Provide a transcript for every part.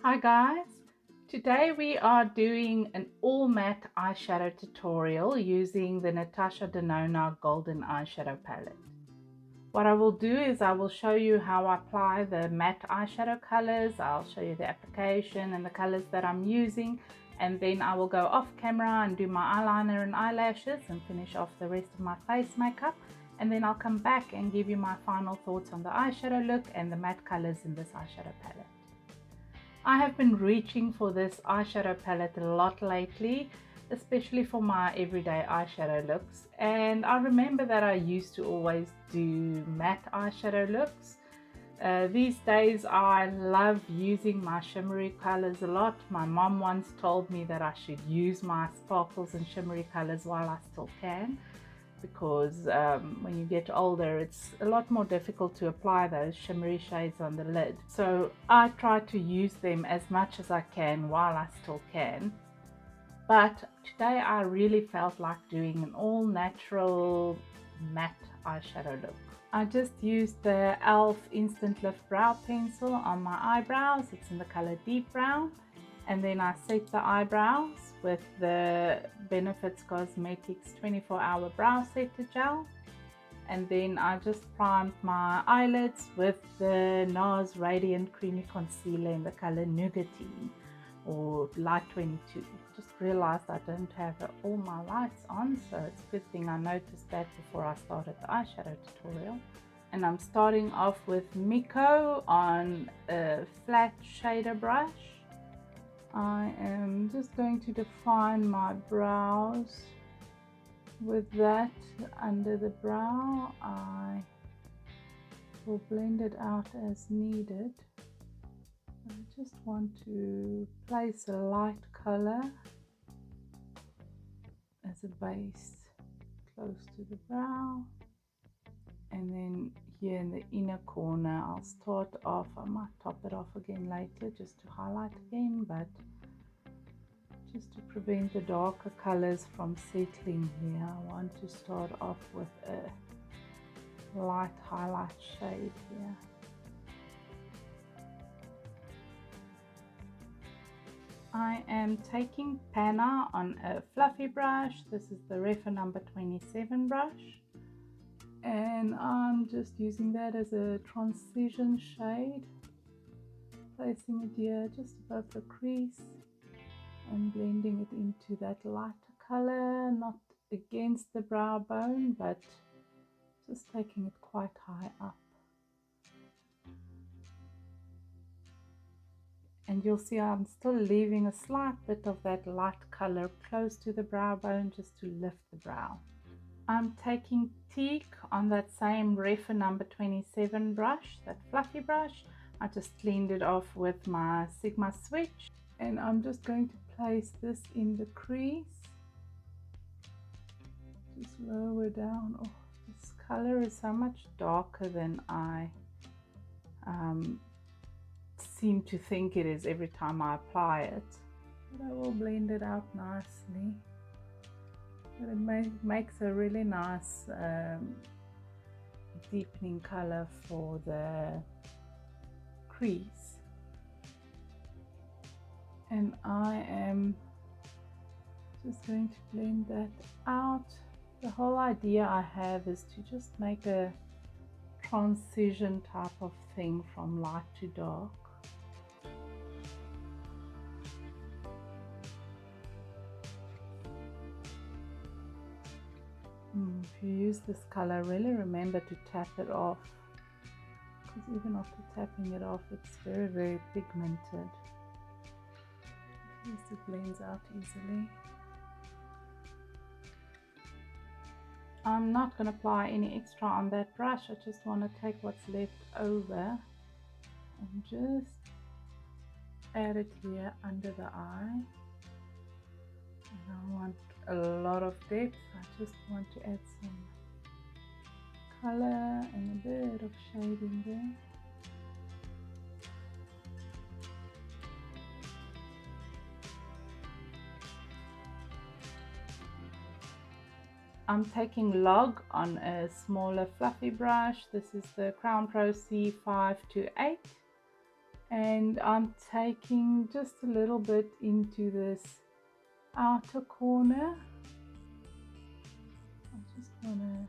Hi guys, today we are doing an all matte eyeshadow tutorial using the Natasha Denona golden eyeshadow palette. What I will do is I will show you how I apply the matte eyeshadow colors. I'll show you the application and the colors that I'm using, and then I will go off camera and do my eyeliner and eyelashes and finish off the rest of my face makeup, and then I'll come back and give you my final thoughts on the eyeshadow look and the matte colors in this eyeshadow palette. I have been reaching for this eyeshadow palette a lot lately, especially for my everyday eyeshadow looks, and I remember that I used to always do matte eyeshadow looks. These days I love using my shimmery colors a lot. My mom once told me that I should use my sparkles and shimmery colors while I still can, because when you get older it's a lot more difficult to apply those shimmery shades on the lid. So I try to use them as much as I can while I still can. But today I really felt like doing an all natural matte eyeshadow look. I just used the e.l.f. Instant Lift Brow Pencil on my eyebrows. It's in the color Deep Brown. And then I set the eyebrows with the Benefits Cosmetics 24-hour brow setter gel. And then I just primed my eyelids with the NARS Radiant Creamy Concealer in the color Nougatine or Light 22. Just realized I don't have all my lights on, so it's a good thing I noticed that before I started the eyeshadow tutorial. And I'm starting off with Miko on a flat shader brush. I am just going to define my brows with that under the brow. I will blend it out as needed. I just want to place a light color as a base close to the brow, and then here in the inner corner I'll start off. I might top it off again later just to highlight again, but just to prevent the darker colors from settling here, I want to start off with a light highlight shade here. I am taking Panna on a fluffy brush. This is the Refa number 27 brush, and I'm just using that as a transition shade, placing it here just above the crease and blending it into that lighter color, not against the brow bone, but just taking it quite high up. And you'll see I'm still leaving a slight bit of that light color close to the brow bone just to lift the brow. I'm taking Teak on that same Refa number 27 brush, that fluffy brush. I just cleaned it off with my Sigma switch, and I'm just going to place this in the crease, just lower down. Oh, this color is so much darker than I seem to think it is every time I apply it, but I will blend it out nicely. But it makes a really nice deepening color for the crease. And I am just going to blend that out. The whole idea I have is to just make a transition type of thing from light to dark. If you use this color, really remember to tap it off, because even after tapping it off, it's very, very pigmented. At least it blends out easily. I'm not going to apply any extra on that brush. I just want to take what's left over and just add it here under the eye. And I want a lot of depth. I just want to add some color and a bit of shading there. I'm taking Log on a smaller fluffy brush. This is the Crown Pro C528, And I'm taking just a little bit into this outer corner. I just want to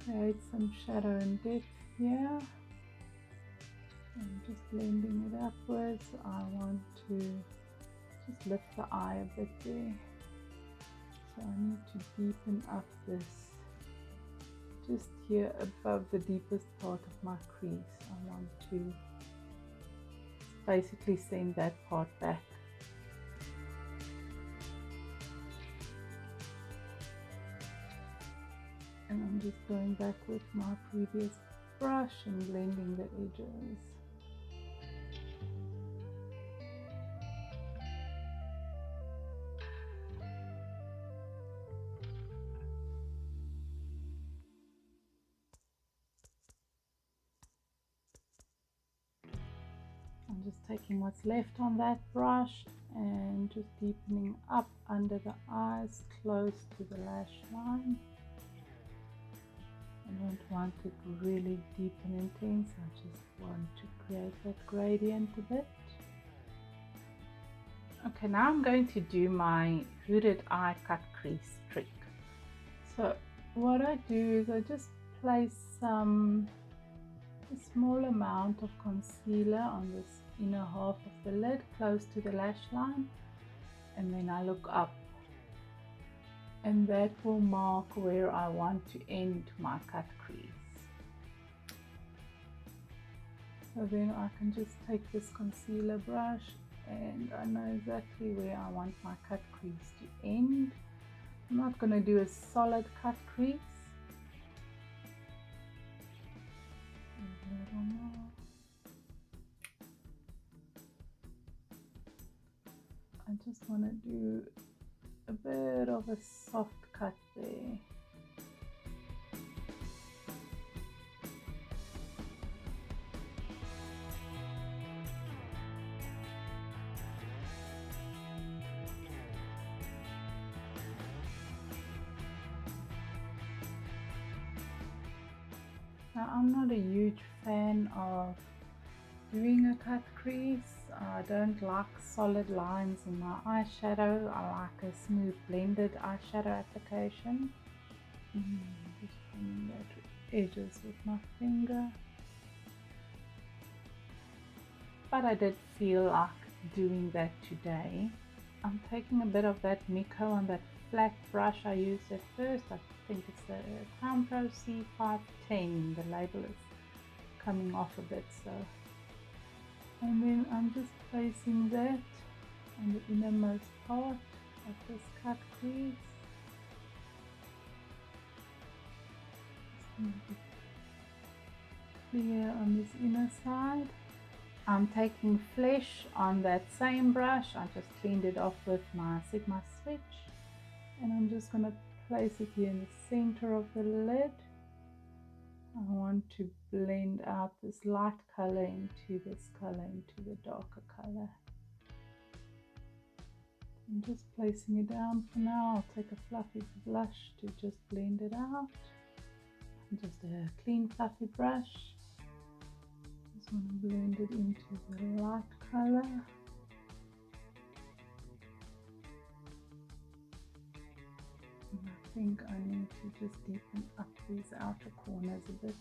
create some shadow and depth here. I'm just blending it upwards. I want to just lift the eye a bit there. So I need to deepen up this just here above the deepest part of my crease. I want to basically send that part back. And I'm just going back with my previous brush and blending the edges. I'm just taking what's left on that brush and just deepening up under the eyes close to the lash line. I don't want it really deep and intense, I just want to create that gradient a bit. Okay, now I'm going to do my hooded eye cut crease trick. So what I do is I just place a small amount of concealer on this inner half of the lid close to the lash line, and then I look up, and that will mark where I want to end my cut crease. So then I can just take this concealer brush and I know exactly where I want my cut crease to end. I'm not going to do a solid cut crease. A little more. I just want to do a bit of a soft cut there. Now, I'm not a huge fan of doing a cut crease. I don't like solid lines in my eyeshadow. I like a smooth blended eyeshadow application. Just bringing that edges with my finger. But I did feel like doing that today. I'm taking a bit of that Miko on that flat brush I used at first. I think it's the Crown Pro C510. The label is coming off a bit, so. And then I'm just placing that on the innermost part of this cut crease. Just make it clear on this inner side. I'm taking Flesh on that same brush. I just cleaned it off with my Sigma switch, and I'm just going to place it here in the center of the lid. I want to blend out this light color into this color, into the darker color. I'm just placing it down for now. I'll take a fluffy blush to just blend it out. Just a clean fluffy brush. Just want to blend it into the light color. And I think I need to just deepen up these outer corners a bit,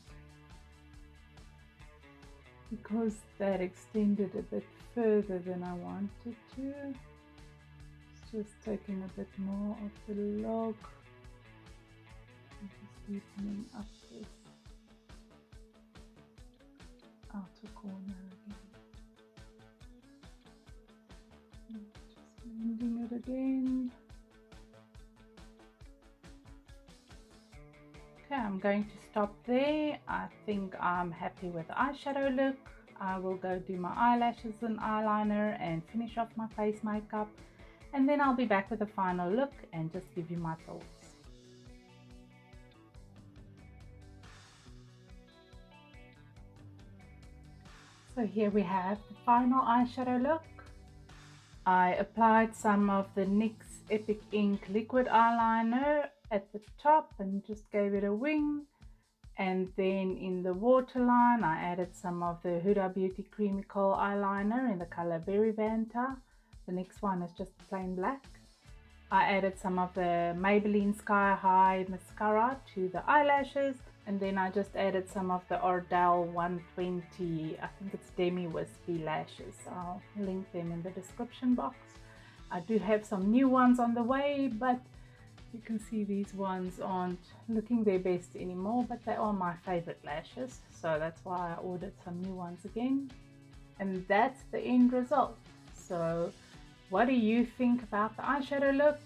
because that extended a bit further than I wanted to. It's just taking a bit more of the look and just deepening up this outer corner again. And just blending it again. Okay, I'm going to stop there. I think I'm happy with the eyeshadow look. I will go do my eyelashes and eyeliner and finish off my face makeup, and then I'll be back with a final look and just give you my thoughts. So here we have the final eyeshadow look. I applied some of the NYX Epic Ink liquid eyeliner at the top and just gave it a wing, And then in the waterline, I added some of the Huda Beauty Creamy Kohl eyeliner in the color Berry Vanta. The next one is just plain black. I added some of the Maybelline Sky High mascara to the eyelashes, and then I just added some of the Ardell 120, I think it's Demi Wispy lashes. I'll link them in the description box. I do have some new ones on the way, but you can see these ones aren't looking their best anymore, but they are my favorite lashes, so that's why I ordered some new ones again. And that's the end result. So what do you think about the eyeshadow look?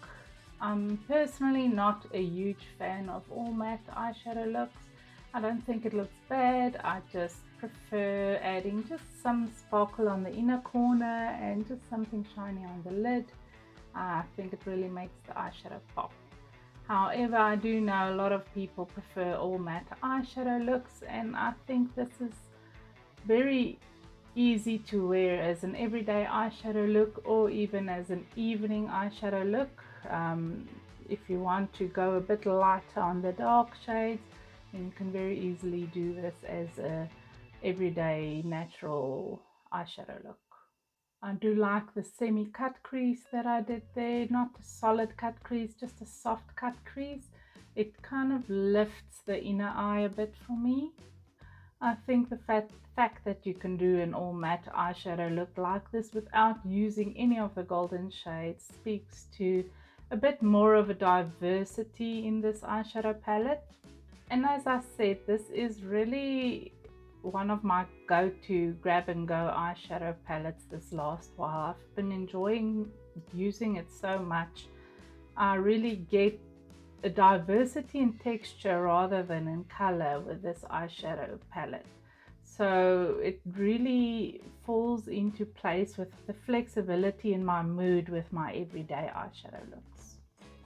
I'm personally not a huge fan of all matte eyeshadow looks. I don't think it looks bad. I just prefer adding just some sparkle on the inner corner and just something shiny on the lid. I think it really makes the eyeshadow pop. However, I do know a lot of people prefer all matte eyeshadow looks, and I think this is very easy to wear as an everyday eyeshadow look, or even as an evening eyeshadow look. If you want to go a bit lighter on the dark shades, then you can very easily do this as a everyday natural eyeshadow look. I do like the semi-cut crease that I did there, not a solid cut crease, just a soft cut crease. It kind of lifts the inner eye a bit for me. I think the fact that you can do an all matte eyeshadow look like this without using any of the golden shades speaks to a bit more of a diversity in this eyeshadow palette. And as I said, this is really one of my go-to grab and go eyeshadow palettes this last while. I've been enjoying using it so much. I really get a diversity in texture rather than in color with this eyeshadow palette, so it really falls into place with the flexibility in my mood with my everyday eyeshadow looks.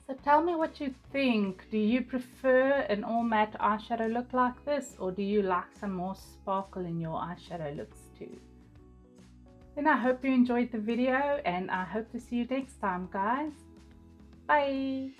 So tell me what you think. Do you prefer an all matte eyeshadow look like this, or do you like some more sparkle in your eyeshadow looks too? Then I hope you enjoyed the video, and I hope to see you next time, guys. Bye.